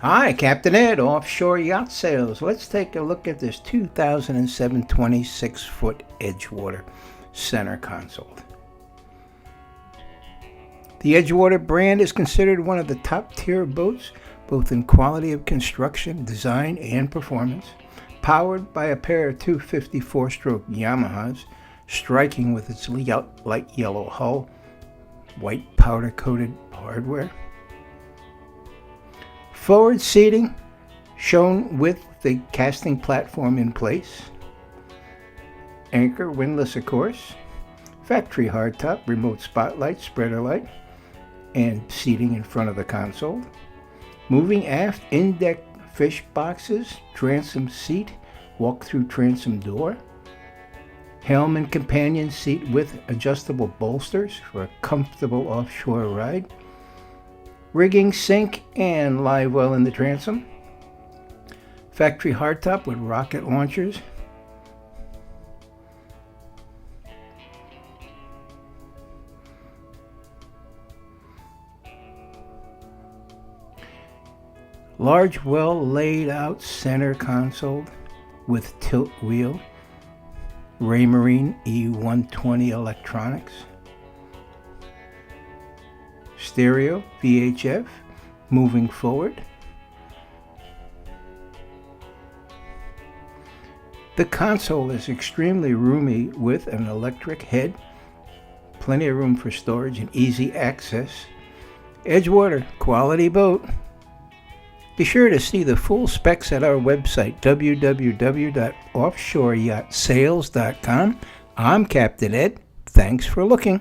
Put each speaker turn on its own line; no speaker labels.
Hi, Captain Ed, Offshore Yacht Sales. Let's take a look at this 2007 26-foot Edgewater center console. The Edgewater brand is considered one of the top-tier boats, both in quality of construction, design, and performance. Powered by a pair of 254-stroke Yamahas, striking with its light yellow hull, white powder-coated hardware. Forward seating shown with the casting platform in place. Anchor windlass, of course. Factory hardtop, remote spotlight, spreader light, and seating in front of the console. Moving aft in-deck fish boxes, transom seat, walk-through transom door. Helm and companion seat with adjustable bolsters for a comfortable offshore ride. Rigging, sink, and live well in the transom. Factory hardtop with rocket launchers. Large, well laid out center console with tilt wheel. Raymarine E120 electronics. Stereo, VHF, moving forward. The console is extremely roomy with an electric head, plenty of room for storage and easy access. Edgewater, quality boat. Be sure to see the full specs at our website, www.offshoreyachtsales.com. I'm Captain Ed. Thanks for looking.